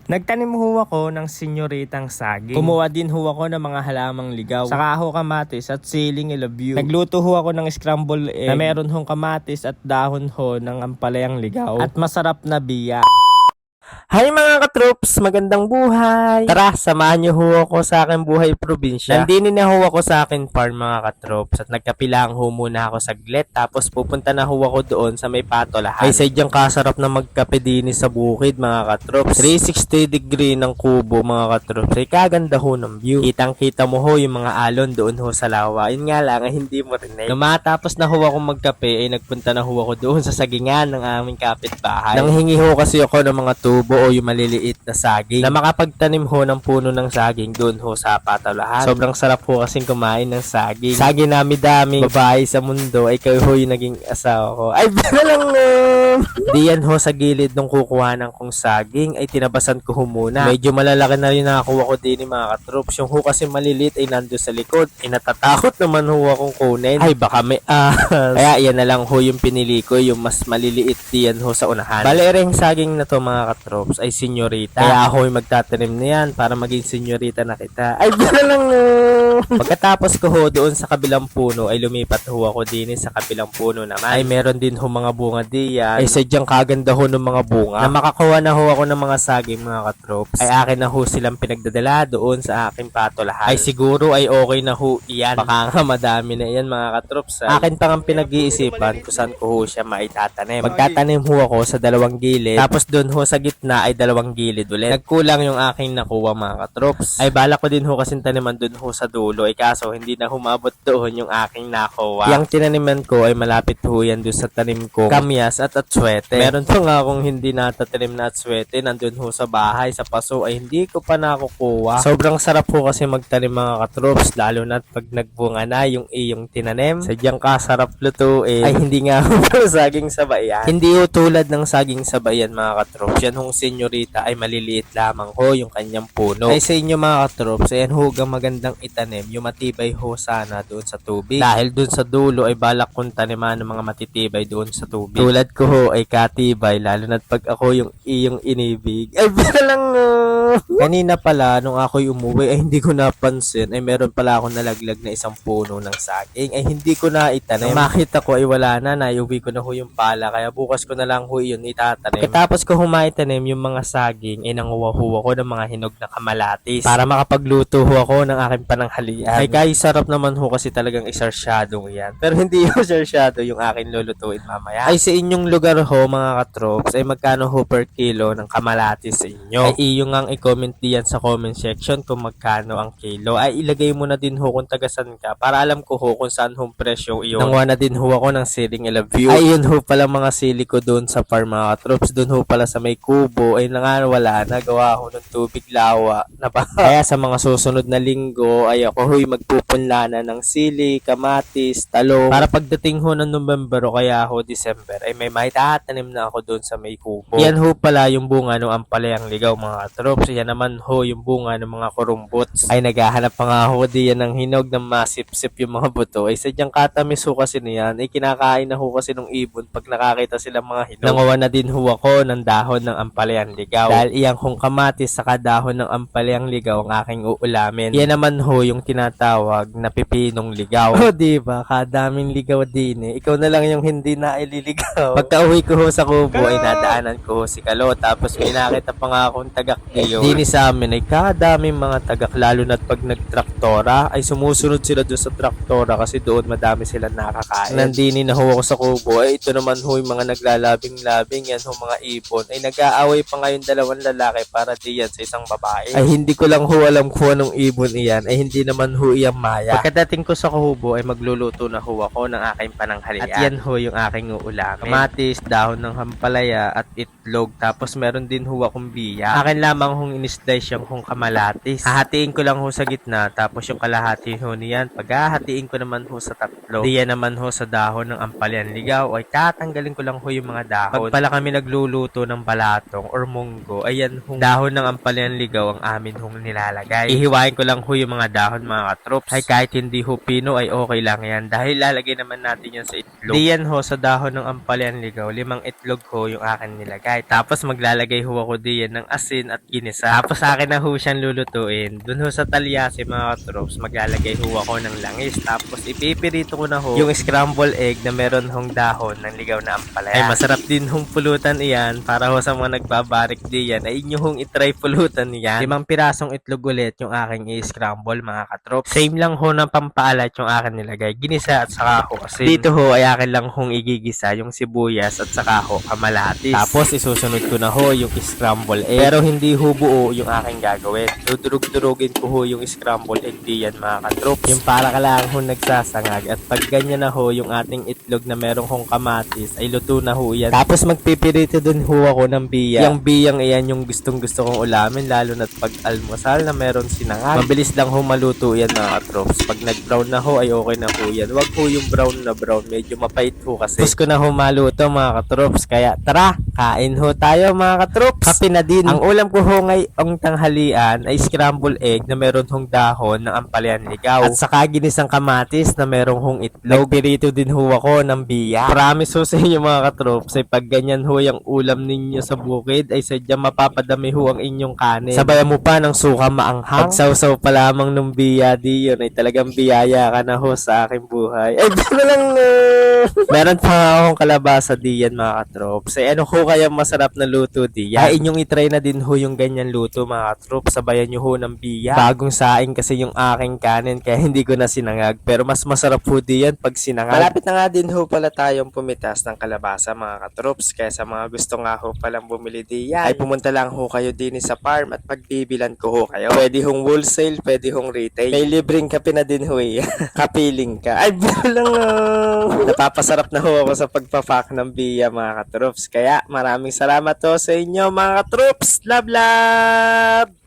Nagtanim ho ako ng senyoritang saging. Kumuha din ho ako ng mga halamang ligaw. Saka ho kamatis at siling ilabyu. Nagluto ho ako ng scramble egg na meron hong kamatis at dahon ho ng ampalayang ligaw. At masarap na biya. Hi mga katroops! Magandang buhay! Tara, samahan niyo ho ako sa aking buhay probinsya. Nandini na ho ako sa akin farm mga katroops at nagkapilang ho muna ako saglit tapos pupunta na ho ako doon sa may patolahan. Ay sadyang kasarap na magkape din sa bukid mga katroops. 360 degree ng kubo mga katroops. Ay kaganda ho ng view. Kitang kita mo ho yung mga alon doon ho sa lawa. Yun nga lang, hindi mo rin Nung matapos na ho ako magkape ay nagpunta na ho ako doon sa sagingan ng aming kapitbahay. Nanghingi ho kasi ako ng mga tubo o yung maliliit na saging na makapagtanim ho ng puno ng saging doon ho sa patolahan. Sobrang sarap ho kasing kumain ng saging. Saging dami-daming babae sa mundo ay kayo ho yung naging asawa ko. Ay, bala lang Diyan ho sa gilid nung kukuhanan kong saging ay tinabasan ko ho muna. Medyo malalaki na rin nakakuha ko din mga katroops. Yung ho kasi maliliit ay nando sa likod. Natatakot naman ho akong kunin. Ay, baka may Kaya yan na lang ho yung pinili ko, yung mas maliliit diyan ho sa unahan. Bale, yung saging na to mga katroops ay senyorita. Kaya ako yung magtatanim na yan para maging senyorita na kita. Ay, bala lang Pagkatapos ko ho doon sa kabilang puno ay lumipat ho ako din sa kabilang puno naman. Ay meron din ho mga bunga diyan. Ay sadyang kaganda ho ng mga bunga. Na makakuha na ho ako ng mga saging mga katroops. Ay akin na ho silang pinagdadala doon sa aking patolahan. Ay siguro ay okay na ho iyan. Baka nga madami na iyan mga katroops. Akin pang ang pinag-iisipan kung saan ko ho siya maitatanim. Magtatanim ho ako sa dalawang gilid. Tapos doon ho sa gitna ay dalawang gilid ulit. Nagkulang yung aking nakuha mga katroops. Ay bala ko din ho kasing taniman doon ho sa dulo. Ay kaso hindi na humabot doon yung aking nakuha. Yung tinaniman ko ay malapit ho yan doon sa tanim ko. Kamyas at atswete. Meron pa nga akong hindi natatanim na atswete. Nandun ho sa bahay, sa paso ay hindi ko pa nakukuha. Sobrang sarap ho kasi magtanim mga katroops. Lalo na pag nagbunga na yung iyong tinanim. Sadyang kasarap lutuin. Ay hindi nga ho saging sabayan. Hindi ho tulad ng saging sabayan mga katroops. Yan hong senyorita ay maliliit lamang ho yung kanyang puno. Ay sa inyo mga katroops, ayan ho magandang itanim. Yung matibay ho sana doon sa tubig. Dahil doon sa dulo ay balak kong taniman ng mga matitibay doon sa tubig. Tulad ko ho ay katibay lalo na pag ako yung iyong inibig. Ay lang Kanina pala nung ako'y umuwi ay hindi ko napansin ay meron pala akong nalaglag na isang puno ng saging ay hindi ko na itanim. Nang makita ko ay wala na, naiuwi ko na ho yung pala kaya bukas ko na lang ho yun itatanim. Katapos ko humaitanim yung mga saging ay nanguha-huwa ko ng mga hinog na kamalatis para makapagluto ho ako ng aking pananghalian. Ay guys, sarap naman ho kasi talagang isarsyadong yan. Pero hindi ho sarsyado yung aking lulutuin mamaya. Ay sa inyong lugar ho mga katroops ay magkano ho per kilo ng kamalatis sa inyo? Ay iyo ngang i-comment diyan sa comment section kung magkano ang kilo. Ay ilagay mo na din ho kung tagasan ka para alam ko ho kung saan ho presyo iyon. Nanguha na din ho ako ng siling ilabyu. Ay yun ho pala mga sili ko doon sa farm mga katroops. Doon ho pala sa may kubo ay wala na gawa ho ng tubig lawa na ba. Kaya sa mga susunod na linggo ay ako ho'y magpupunla na ng sili, kamatis, talong para pagdating ho ng November o kaya ho December ay may maitatanim na ako doon sa may kubo. Yan ho pala yung bunga ng ampalayang ligaw mga katroops. Yan naman ho yung bunga ng mga kurumbots. Ay naghahanap pa nga ho diyan ng hinog na masip-sip yung mga buto. Ay sadyang katamis ho kasi niyan. Ay kinakain na ho kasi ng ibon pag nakakita silang mga hinog. Nanguha na din ho ako ng dahon ng ampalayang ligaw. Dahil iyang hong kamatis saka dahon ng ampalayang ligaw ang aking uulamin. Yan naman ho yung tinatawag na pipinong ligaw. O diba? Kadaming ligaw din eh. Ikaw na lang yung hindi na ililigaw. Pagka-uwi ko ho sa kubo ay nadaanan ko ho si Kalo. Tapos may nakita pa nga akong tagak ngayon. Dini sa amin ay kadaming mga tagak lalo na't pag nagtraktora ay sumusunod sila doon sa traktora kasi doon madami sila nakakain. Nandini na ho ako sa kubo ay ito naman ho yung mga naglalabing-labing yan ho mga ibon ay nag-aaway pa ngayon dalawang lalaki para diyan sa isang babae. Ay hindi ko lang ho alam kung anong ibon iyan ay hindi naman ho iyang maya. Pagkadating ko sa kubo ay magluluto na ho ako ng aking pananghalian. At yan ho yung aking uulamin. Kamatis, dahon ng hampalaya at itlog. Tapos meron din ho akong biya. Akin lamang hong in-slice yung hong kamalatis. Hahatiin ko lang ho sa gitna tapos yung kalahati ho niyan paghahatiin ko naman ho sa tatlo. Diyan naman ho sa dahon ng ampalyan ligaw ay tatanggalin ko lang ho yung mga dahon. Pag pala kami nagluluto ng balata santong or munggo, ayan hong dahon ng ampalyan ligaw ang amin hong nilalagay. Ihiwain ko lang ho yung mga dahon mga katrops. Ay kahit hindi ho pino ay okay lang yan dahil lalagay naman natin yan sa itlog. Di yan ho sa dahon ng ampalyan ligaw, 5 itlog ho yung akin nilagay. Tapos maglalagay ho ako diyan ng asin at ginisa. Tapos sa akin na ho siyang lulutuin. Dun ho sa talyasi mga katrops, maglalagay ho ako ng langis. Tapos ipipirito ko na ho yung scramble egg na meron hong dahon ng ligaw na ampalaya. Ay masarap din hong pulutan iyan para ho sa mga nagbabarik diyan ay inyo hong itry pulutan iyan. 5 pirasong itlog ulit yung aking i-scramble mga katrops. Same lang ho ng pampaalat yung akin nilagay. Ginisa at saka ho asin. Dito ho ay akin lang hong igigisa yung sibuyas at saka ho kamalatis. Tapos isusunod ko na ho yung scramble egg. Pero hindi ho buo yung aking gagawin. Dudurug-durugin ko ho yung scramble egg diyan mga katrops. Yung para ka lang ho nagsasangag. At pag ganyan na ho yung ating itlog na merong hong kamatis ay luto na ho yan. Tapos magpipirito dun ho ako ng biya. Yung biyang iyan yung gustong gusto kong ulamin lalo na't pag almusal na meron sinangag. Mabilis lang ho maluto yan mga katrops. Pag nag-brown na ho ay okay na ho yan. Wag ho yung brown na brown. Medyo mapait ho kasi. Tapos ko na ho maluto mga katrops. Kaya tara, kain ho tayo mga katrops. Kape na din. Ang ulam ko ho ngayong tanghalian ay scramble egg na meron hong dahon ng ampalyan ligaw. At saka ginisang kamatis na merong hong itlog. Nagpirito din ho ako ng biya. Promise ho sa inyo mga katrops ay pag ganyan ho yung ulam ninyo sa bukid ay sadyang mapapadami ho ang inyong kanin. Sabayan mo pa ng suka maanghang. Pagsawsaw pa lamang ng biya di yun ay talagang biyaya ka na ho sa aking buhay. Ay baka lang meron pa nga akong kalabasa diyan mga katrops. Ay ano ho kaya masarap na luto diyan? Ay inyong itry na din ho yung ganyan luto mga katrops. Sabayan nyo ho ng biya. Bagong saing kasi yung aking kanin kaya hindi ko na sinangag. Pero mas masarap ho diyan pag sinangag. Malapit na nga din ho pala tayong pumitas ng kalabasa mga katrops. Kaya sa mga gusto nga ho palang bumili diyan ay pumunta lang ho kayo din sa farm at pagbibilan ko ho kayo. Pwede hong wholesale, pwede hong retail. May libreng kape na din ho eh. Kapiling ka. Ay lang napapasarap na ho ako sa pagpapak ng biya mga katrops. Kaya maraming salamat ho sa inyo mga katrops. Love love!